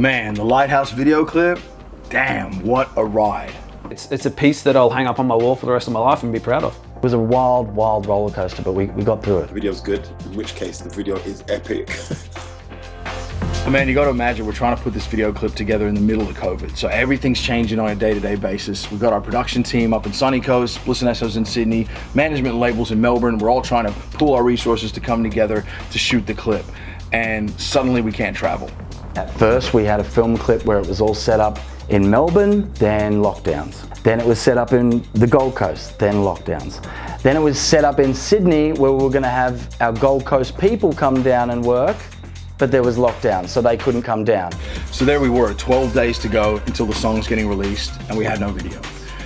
Man, the Lighthouse video clip, damn, what a ride. It's a piece that I'll hang up on my wall for the rest of my life and be proud of. It was a wild, wild roller coaster, but we got through it. The video's good, in which case the video is epic. Man, you got to imagine we're trying to put this video clip together in the middle of COVID, so everything's changing on a day-to-day basis. We've got our production team up in Sunny Coast, Bliss and SO's in Sydney, management and labels in Melbourne. We're all trying to pool our resources to come together to shoot the clip, and suddenly we can't travel. At first, we had a film clip where it was all set up in Melbourne, then lockdowns. Then it was set up in the Gold Coast, then lockdowns. Then it was set up in Sydney, where we were going to have our Gold Coast people come down and work, but there was lockdown, so they couldn't come down. So there we were, 12 days to go until the song's getting released, and we had no video.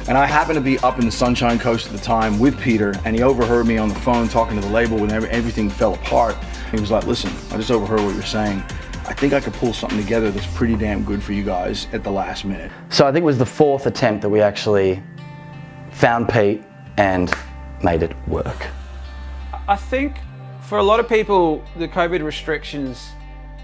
And I happened to be up in the Sunshine Coast at the time with Peter, and he overheard me on the phone talking to the label when everything fell apart. He was like, listen, I just overheard what you're saying. I think I could pull something together that's pretty damn good for you guys at the last minute. So I think it was the fourth attempt that we actually found Pete and made it work. I think for a lot of people, the COVID restrictions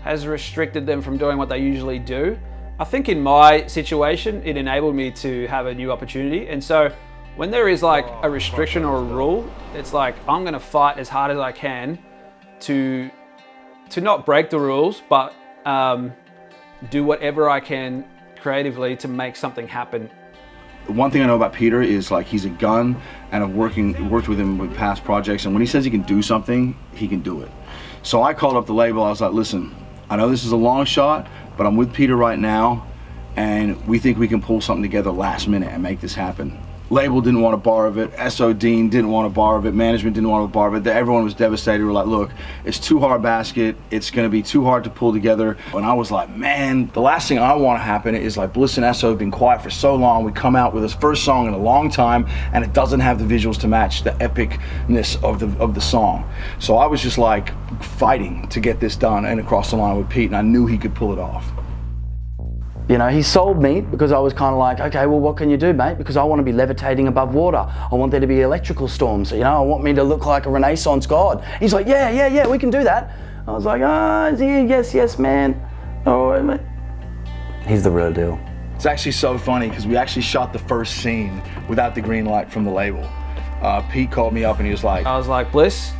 has restricted them from doing what they usually do. I think in my situation, it enabled me to have a new opportunity. And so when there is like a restriction or a rule, it's like, I'm gonna fight as hard as I can to not break the rules, but do whatever I can creatively to make something happen. The one thing I know about Peter is like he's a gun, and I've worked with him with past projects, and when he says he can do something, he can do it. So I called up the label. I was like, listen, I know this is a long shot, but I'm with Peter right now, and we think we can pull something together last minute and make this happen. Label didn't want a bar of it, SO Dean didn't want a bar of it, management didn't want a bar of it. Everyone was devastated. We're like, look, it's too hard basket, it's gonna be too hard to pull together. And I was like, man, the last thing I want to happen is like Bliss and SO have been quiet for so long, we come out with his first song in a long time, and it doesn't have the visuals to match the epicness of the song. So I was just like fighting to get this done and across the line with Pete, and I knew he could pull it off. You know, he sold me because I was kind of like, okay, well, what can you do, mate? Because I want to be levitating above water. I want there to be electrical storms. You know, I want me to look like a Renaissance god. He's like, yeah, we can do that. I was like, yes, man. All right, mate. He's the real deal. It's actually so funny because we actually shot the first scene without the green light from the label. Pete called me up and he was like, I was like, Bliss,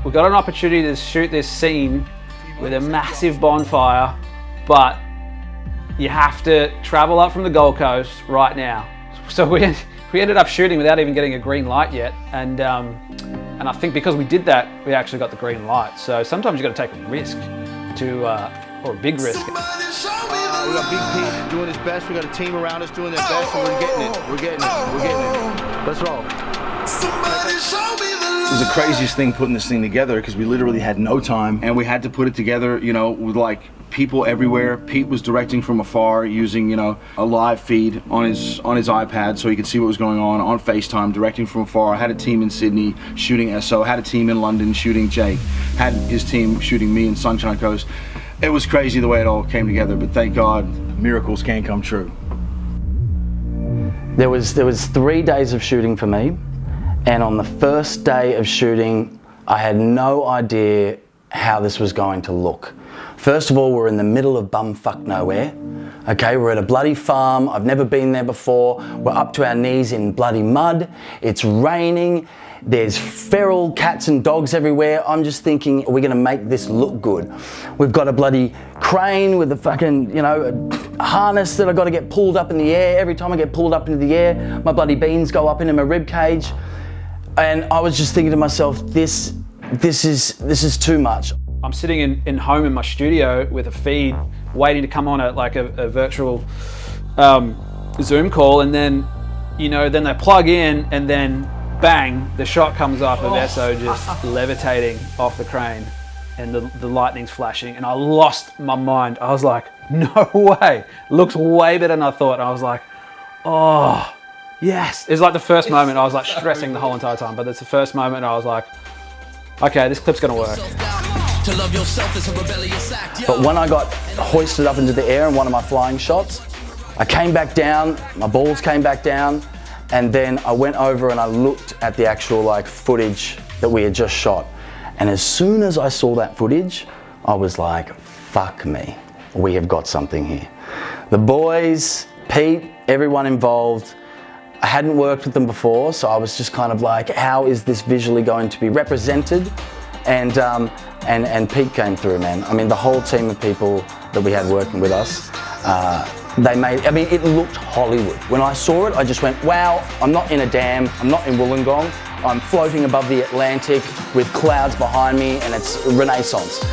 we got an opportunity to shoot this scene with a massive bonfire, but you have to travel up from the Gold Coast right now. So we ended up shooting without even getting a green light yet, and I think because we did that, we actually got the green light. So sometimes you got to take a risk or a big risk. We got Big Pete doing his best. We got a team around us doing their best, and we're getting it. We're getting it. Let's roll. It was the craziest thing putting this thing together because we literally had no time, and we had to put it together, you know, with like people everywhere. Pete was directing from afar using, you know, a live feed on his iPad so he could see what was going on FaceTime, directing from afar. I had a team in Sydney shooting SO, had a team in London shooting Jake, had his team shooting me in Sunshine Coast. It was crazy the way it all came together, but thank God miracles can come true. There was 3 days of shooting for me, and on the first day of shooting, I had no idea how this was going to look. First of all, we're in the middle of bumfuck nowhere. Okay, we're at a bloody farm. I've never been there before. We're up to our knees in bloody mud. It's raining. There's feral cats and dogs everywhere. I'm just thinking, are we gonna make this look good? We've got a bloody crane with a fucking, you know, a harness that I've got to get pulled up in the air. Every time I get pulled up into the air, my bloody beans go up into my rib cage. And I was just thinking to myself, this is too much. I'm sitting in home in my studio with a feed, waiting to come on a virtual Zoom call, and then, you know, then they plug in, and then bang, the shot comes up of SO just levitating off the crane, and the lightning's flashing, and I lost my mind. I was like, no way, looks way better than I thought. And I was like, oh, yes. It was like the first moment. I was like stressing the whole entire time, but it's the first moment I was like, okay, this clip's gonna work. But when I got hoisted up into the air in one of my flying shots, I came back down, my balls came back down, and then I went over and I looked at the actual like footage that we had just shot. And as soon as I saw that footage, I was like, fuck me. we have got something here. The boys, Pete, everyone involved, I hadn't worked with them before, so I was just kind of like, how is this visually going to be represented? And Pete came through, man. I mean, the whole team of people that we had working with us, they made, I mean, it looked Hollywood. When I saw it, I just went, wow, I'm not in a dam, I'm not in Wollongong, I'm floating above the Atlantic with clouds behind me, and it's Renaissance.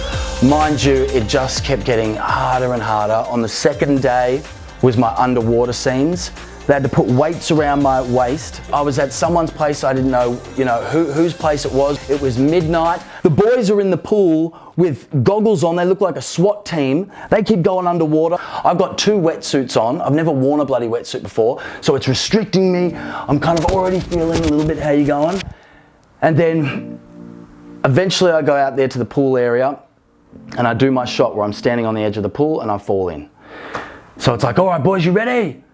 Mind you, it just kept getting harder and harder. On the second day was my underwater scenes. They had to put weights around my waist. I was at someone's place, I didn't know, whose place it was. It was midnight. The boys are in the pool with goggles on. They look like a SWAT team. They keep going underwater. I've got 2 wetsuits on. I've never worn a bloody wetsuit before, so it's restricting me. I'm kind of already feeling a little bit, how you going? And then eventually I go out there to the pool area and I do my shot where I'm standing on the edge of the pool and I fall in. So it's like, all right, boys, you ready?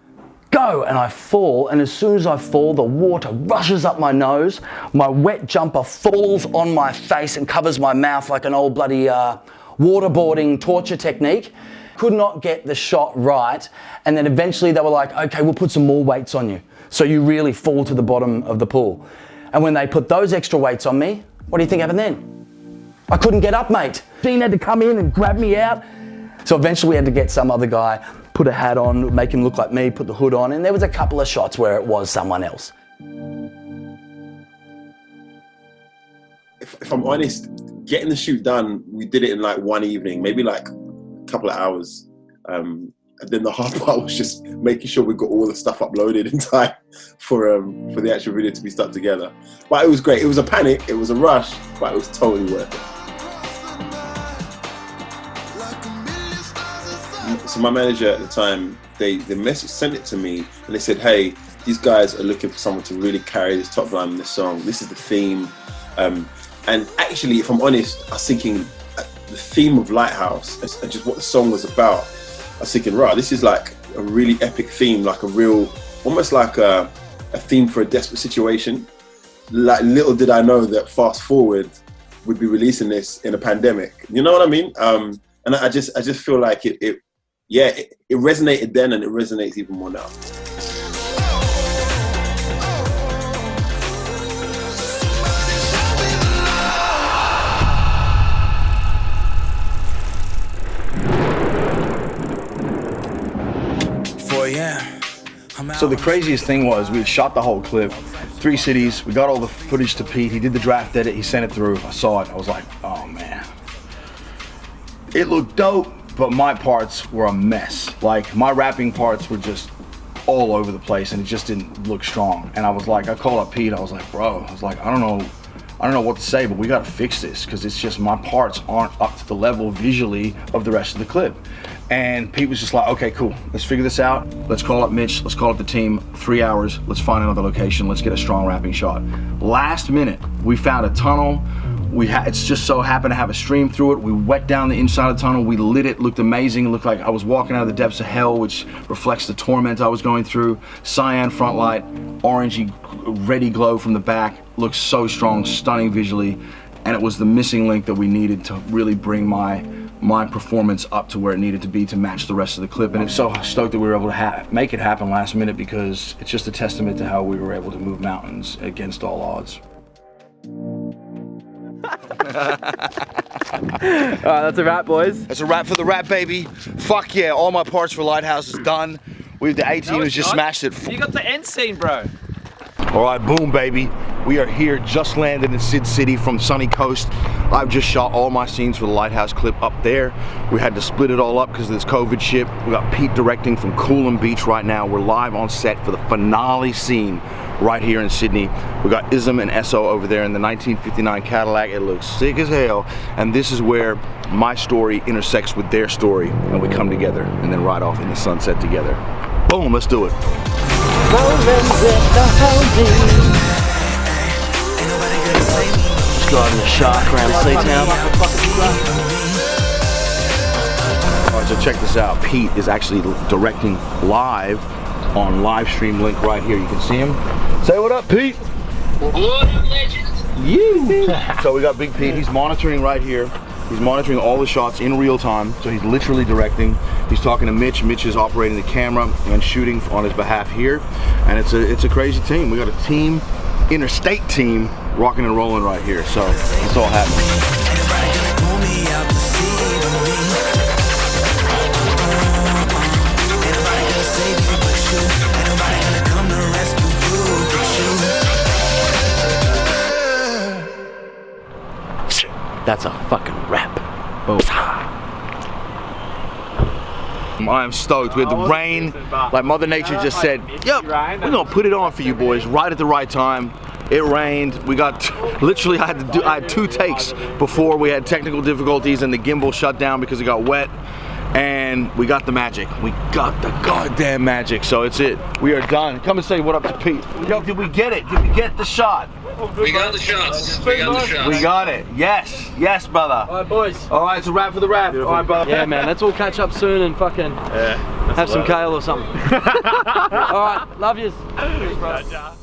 Go, and I fall, and as soon as I fall, the water rushes up my nose, my wet jumper falls on my face and covers my mouth like an old bloody waterboarding torture technique. Could not get the shot right, and then eventually they were like, okay, we'll put some more weights on you, so you really fall to the bottom of the pool. And when they put those extra weights on me, what do you think happened then? I couldn't get up, mate. Dean had to come in and grab me out. So eventually we had to get some other guy, put a hat on, make him look like me, put the hood on, and there was a couple of shots where it was someone else. If I'm honest, getting the shoot done, we did it in like one evening, maybe like a couple of hours. And then the hard part was just making sure we got all the stuff uploaded in time for the actual video to be stuck together. But it was great. It was a panic, it was a rush, but it was totally worth it. So my manager at the time, they sent it to me and they said, hey, these guys are looking for someone to really carry this top line in this song. This is the theme. And actually, if I'm honest, I was thinking the theme of Lighthouse and just what the song was about. I was thinking, right, this is like a really epic theme, like a real, almost like a theme for a desperate situation. Like, little did I know that Fast Forward would be releasing this in a pandemic. You know what I mean? And I just feel like it resonated then, and it resonates even more now. So the craziest thing was we had shot the whole clip, 3 cities, we got all the footage to Pete, he did the draft edit, he sent it through, I saw it, I was like, oh man. It looked dope, but my parts were a mess. Like, my rapping parts were just all over the place and it just didn't look strong. And I was like, I called up Pete, I was like, bro, I was like, I don't know what to say, but we gotta fix this, because it's just my parts aren't up to the level visually of the rest of the clip. And Pete was just like, okay, cool, let's figure this out. Let's call up Mitch, let's call up the team, 3 hours, let's find another location, let's get a strong rapping shot. Last minute, we found a tunnel. It's just so happened to have a stream through it. We wet down the inside of the tunnel, we lit it, looked amazing. It looked like I was walking out of the depths of hell, which reflects the torment I was going through. Cyan front light, orangey, reddy glow from the back. Looks so strong, stunning visually. And it was the missing link that we needed to really bring my performance up to where it needed to be to match the rest of the clip. And I'm so stoked that we were able to make it happen last minute, because it's just a testament to how we were able to move mountains against all odds. Alright, that's a wrap, boys. That's a wrap for the rap, baby. Fuck yeah, all my parts for Lighthouse is done. The A-team has just smashed it. You got the end scene, bro. All right, boom, baby. We are here, just landed in Sid City from Sunny Coast. I've just shot all my scenes for the Lighthouse clip up there. We had to split it all up because of this COVID shit. We got Pete directing from Coolum Beach right now. We're live on set for the finale scene right here in Sydney. We got Ism and Esso over there in the 1959 Cadillac. It looks sick as hell. And this is where my story intersects with their story, and we come together and then ride off in the sunset together. Boom, let's do it. Just driving the shark around Seatown. All right, so check this out. Pete is actually directing live on live stream link right here. You can see him. Say what up, Pete. What up, legends? You. So we got Big Pete. He's monitoring right here. He's monitoring all the shots in real time, so he's literally directing. He's talking to Mitch. Mitch is operating the camera and shooting on his behalf here. And it's a crazy team. We got a team, interstate team, rocking and rolling right here. So it's all happening. That's a fucking wrap. Oh. I'm stoked. We had the rain. Like Mother Nature just said, yep, we're gonna put it on for you boys right at the right time. It rained. We got, literally I had 2 takes before we had technical difficulties and the gimbal shut down because it got wet. And we got the magic. We got the goddamn magic. So it's it. We are done. Come and say what up to Pete. Yo, did we get it? Did we get the shot? We got the shots. We got the shots. We got it. Yes. Yes, brother. All right, boys. All right, it's a wrap for the wrap. All right, brother. Yeah, man. Let's all catch up soon and fucking have some kale or something. All right. Love yous. Peace, bro.